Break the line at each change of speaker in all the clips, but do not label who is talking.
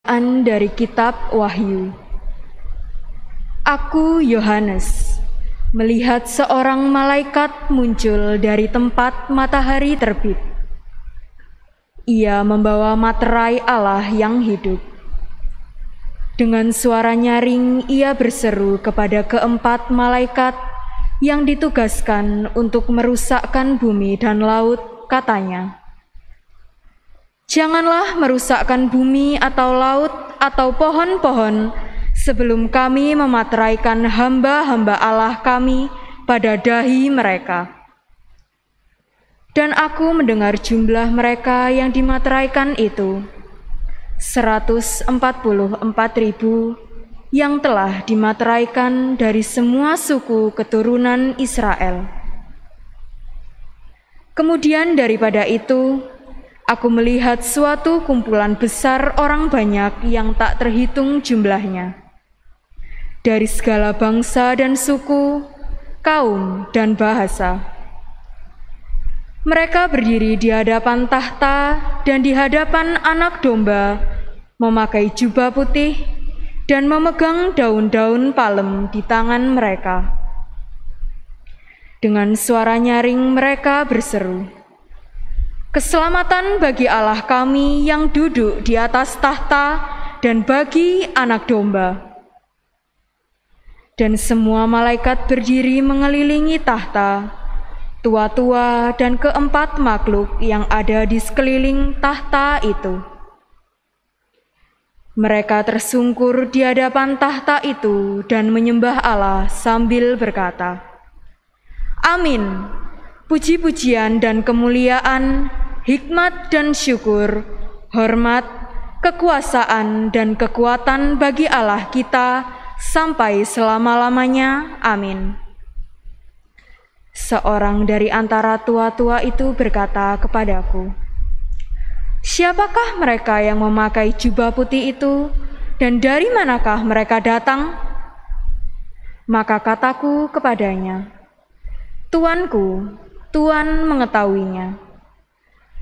Dari kitab Wahyu. Aku Yohanes melihat seorang malaikat muncul dari tempat matahari terbit. Ia membawa materai Allah yang hidup. Dengan suara nyaring ia berseru kepada keempat malaikat yang ditugaskan untuk merusakkan bumi dan laut, katanya, "Janganlah merusakkan bumi atau laut atau pohon-pohon sebelum kami memateraikan hamba-hamba Allah kami pada dahi mereka." Dan aku mendengar jumlah mereka yang dimateraikan itu, 144.000 yang telah dimateraikan dari semua suku keturunan Israel. Kemudian daripada itu, aku melihat suatu kumpulan besar orang banyak yang tak terhitung jumlahnya, dari segala bangsa dan suku, kaum dan bahasa. Mereka berdiri di hadapan tahta dan di hadapan Anak Domba, memakai jubah putih dan memegang daun-daun palem di tangan mereka. Dengan suara nyaring mereka berseru, "Keselamatan bagi Allah kami yang duduk di atas tahta dan bagi Anak Domba." Dan semua malaikat berdiri mengelilingi tahta, tua-tua dan keempat makhluk yang ada di sekeliling tahta itu. Mereka tersungkur di hadapan tahta itu dan menyembah Allah sambil berkata, "Amin, puji-pujian dan kemuliaan, hikmat dan syukur, hormat, kekuasaan dan kekuatan bagi Allah kita sampai selama-lamanya. Amin." Seorang dari antara tua-tua itu berkata kepadaku, "Siapakah mereka yang memakai jubah putih itu, dan dari manakah mereka datang?" Maka kataku kepadanya, "Tuanku, Tuan mengetahuinya."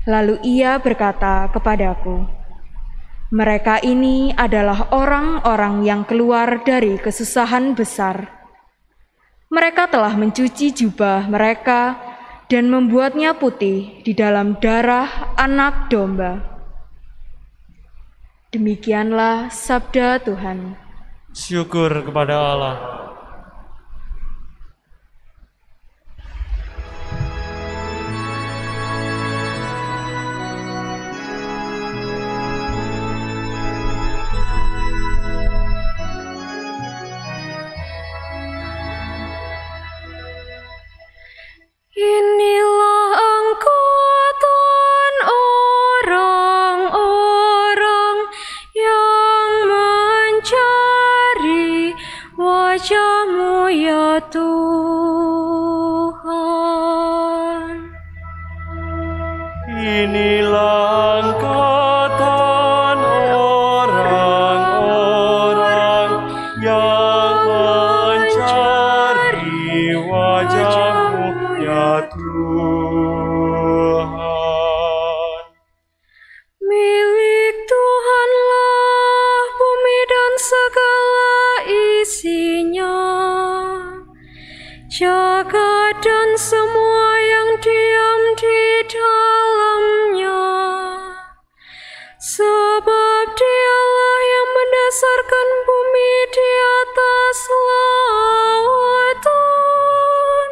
Lalu ia berkata kepadaku, "Mereka ini adalah orang-orang yang keluar dari kesusahan besar. Mereka telah mencuci jubah mereka dan membuatnya putih di dalam darah Anak Domba." Demikianlah sabda Tuhan.
Syukur kepada Allah.
Inilah angkatan orang-orang yang mencari wajah-Mu ya Tuhan.
Inilah angkatan orang-orang yang mencari wajah-Mu ya Tuhan.
Milik Tuhanlah bumi dan segala isinya, jagat dan semua yang diam di dalamnya. Sebab Dialah yang mendasarkan bumi di atas lautan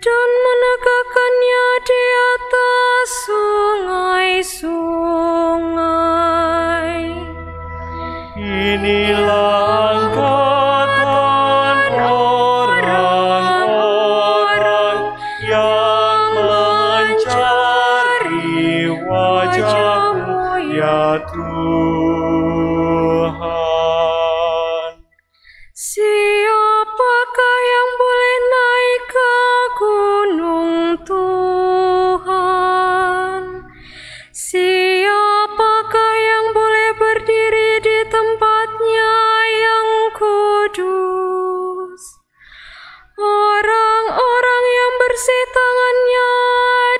dan menegakkannya di atas sungai-sungai.
Inilah angkatan orang-orang yang mencari wajah-Mu ya Tuhan.
Siapakah yang boleh naik ke gunung Tuhan? Siapakah yang boleh berdiri di tempat-Nya yang kudus? Orang-orang yang bersih tangannya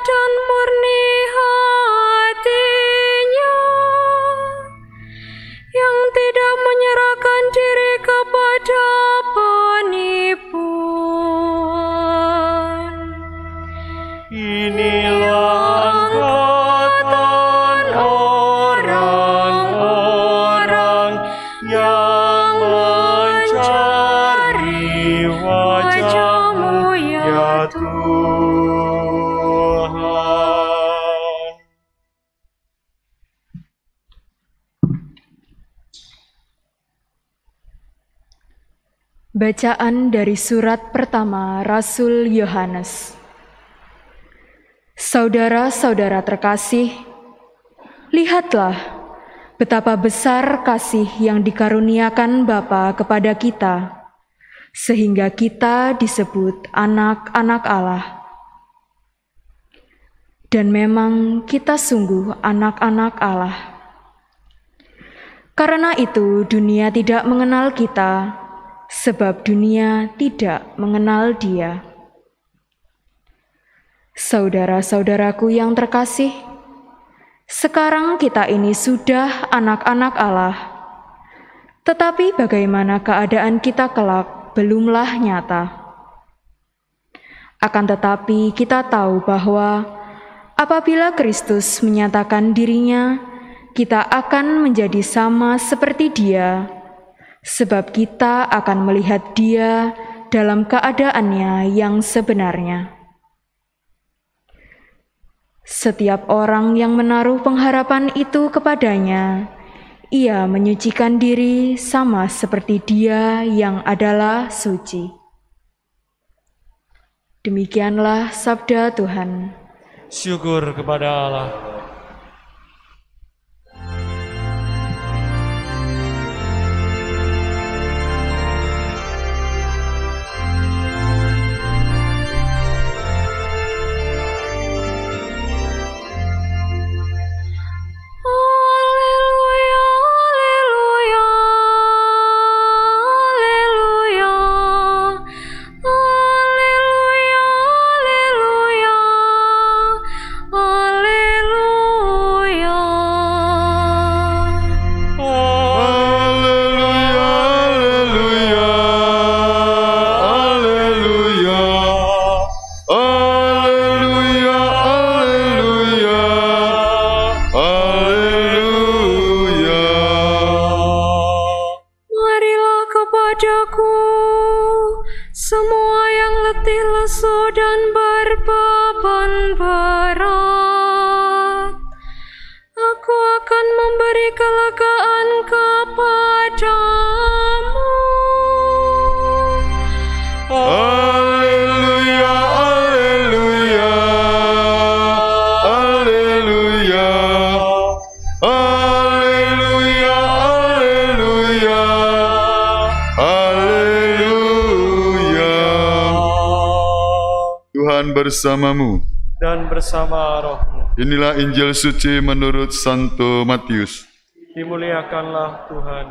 dan murni hatinya,
Bacaan dari surat pertama Rasul Yohanes. Saudara-saudara terkasih, lihatlah betapa besar kasih yang dikaruniakan Bapa kepada kita, sehingga kita disebut anak-anak Allah. Dan memang kita sungguh anak-anak Allah. Karena itu dunia tidak mengenal kita, sebab dunia tidak mengenal Dia. Saudara-saudaraku yang terkasih, sekarang kita ini sudah anak-anak Allah. Tetapi bagaimana keadaan kita kelak belumlah nyata. Akan tetapi kita tahu bahwa apabila Kristus menyatakan dirinya, kita akan menjadi sama seperti Dia, sebab kita akan melihat Dia dalam keadaannya yang sebenarnya. Setiap orang yang menaruh pengharapan itu kepadanya, ia menyucikan diri sama seperti Dia yang adalah suci. Demikianlah sabda Tuhan.
Syukur kepada Allah.
Semua yang letih lesu dan berbeban berat, Aku akan memberi kelegaan kepadamu.
Haleluya, haleluya, haleluya, haleluya, haleluya, haleluya. Tuhan bersamamu
Dan bersama rohmu.
Inilah Injil suci menurut Santo Matius.
Dimuliakanlah Tuhan.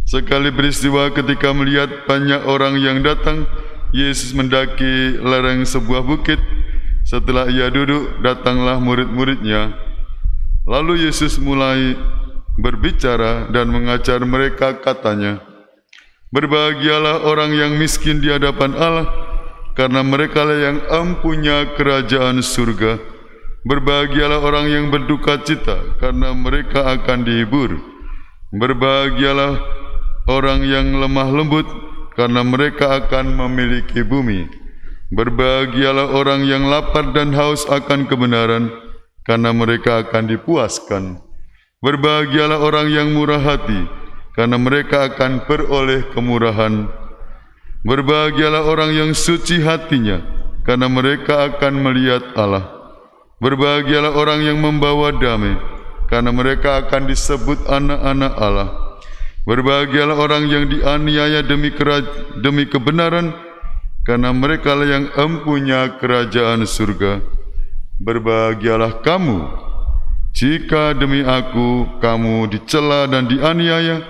Sekali peristiwa ketika melihat banyak orang yang datang, Yesus mendaki lereng sebuah bukit. Setelah ia duduk, datanglah murid-muridnya. Lalu Yesus mulai berbicara dan mengajar mereka, katanya, "Berbahagialah orang yang miskin di hadapan Allah, karena merekalah yang empunya kerajaan surga. Berbahagialah orang yang berduka cita, karena mereka akan dihibur. Berbahagialah orang yang lemah lembut, karena mereka akan memiliki bumi. Berbahagialah orang yang lapar dan haus akan kebenaran, karena mereka akan dipuaskan. Berbahagialah orang yang murah hati, karena mereka akan beroleh kemurahan. Berbahagialah orang yang suci hatinya, karena mereka akan melihat Allah. Berbahagialah orang yang membawa damai, karena mereka akan disebut anak-anak Allah. Berbahagialah orang yang dianiaya demi kebenaran, karena merekalah yang empunya kerajaan surga. Berbahagialah kamu, jika demi aku kamu dicela dan dianiaya,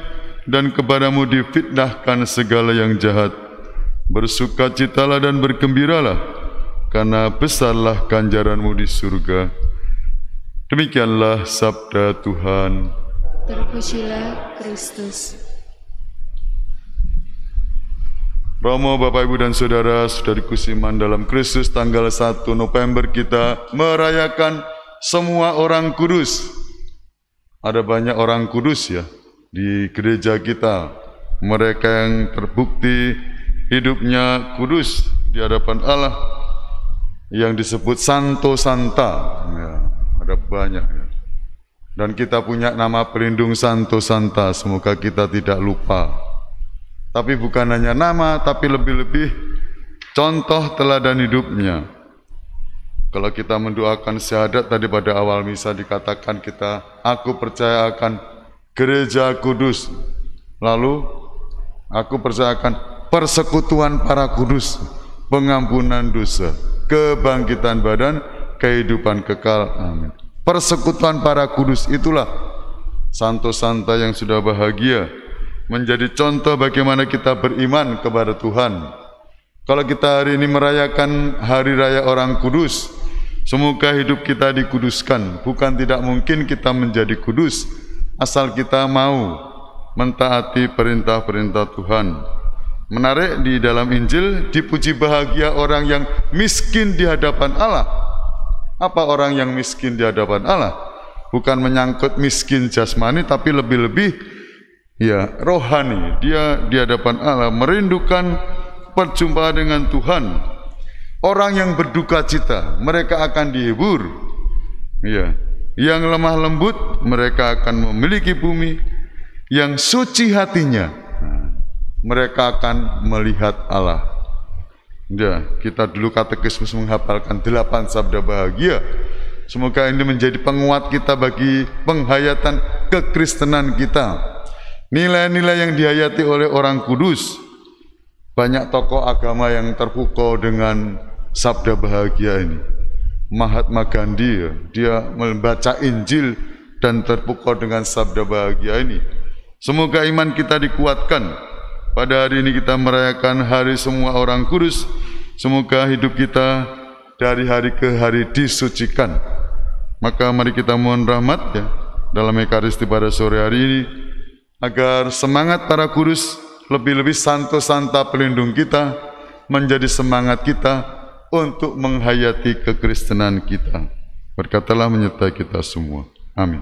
dan kepadamu difitnahkan segala yang jahat. Bersukacitalah dan bergembiralah, karena besarlah ganjaranmu di surga." Demikianlah sabda Tuhan.
Terpujilah Kristus.
Romo, Bapak, Ibu, dan Saudara, saudariku seiman dalam Kristus, tanggal 1 November kita merayakan semua orang kudus. Ada banyak orang kudus ya di gereja kita. Mereka yang terbukti hidupnya kudus di hadapan Allah, yang disebut Santo Santa. Ya, ada banyak ya. Dan kita punya nama pelindung Santo Santa, semoga kita tidak lupa. Tapi bukan hanya nama, tapi lebih-lebih contoh teladan hidupnya. Kalau kita mendoakan syahadat tadi pada awal misa dikatakan aku percaya akan gereja kudus. Lalu aku percaya akan persekutuan para kudus, pengampunan dosa, kebangkitan badan, kehidupan kekal. Amin. Persekutuan para kudus itulah Santo Santa yang sudah bahagia, menjadi contoh bagaimana kita beriman kepada Tuhan. Kalau kita hari ini merayakan Hari Raya Orang Kudus, semoga hidup kita dikuduskan. Bukan tidak mungkin kita menjadi kudus, asal kita mau mentaati perintah-perintah Tuhan. Menarik di dalam Injil, dipuji bahagia orang yang miskin di hadapan Allah. Apa orang yang miskin di hadapan Allah? Bukan menyangkut miskin jasmani, tapi lebih-lebih rohani. Dia di hadapan Allah merindukan perjumpaan dengan Tuhan. Orang yang berduka cita, mereka akan dihibur. Yang lemah lembut, mereka akan memiliki bumi. Yang suci hatinya, mereka akan melihat Allah. Kita dulu katekismus menghafalkan 8 sabda bahagia. Semoga ini menjadi penguat kita bagi penghayatan kekristenan kita. Nilai-nilai yang dihayati oleh orang kudus. Banyak tokoh agama yang terpukau dengan sabda bahagia ini. Mahatma Gandhi, dia membaca Injil dan terpukau dengan sabda bahagia ini. Semoga iman kita dikuatkan. Pada hari ini kita merayakan Hari Semua Orang Kudus. Semoga hidup kita dari hari ke hari disucikan. Maka mari kita mohon rahmat dalam Ekaristi pada sore hari ini, agar semangat para kudus, lebih-lebih Santo Santa pelindung kita, menjadi semangat kita untuk menghayati kekristenan kita. Berkatalah menyertai kita semua. Amin.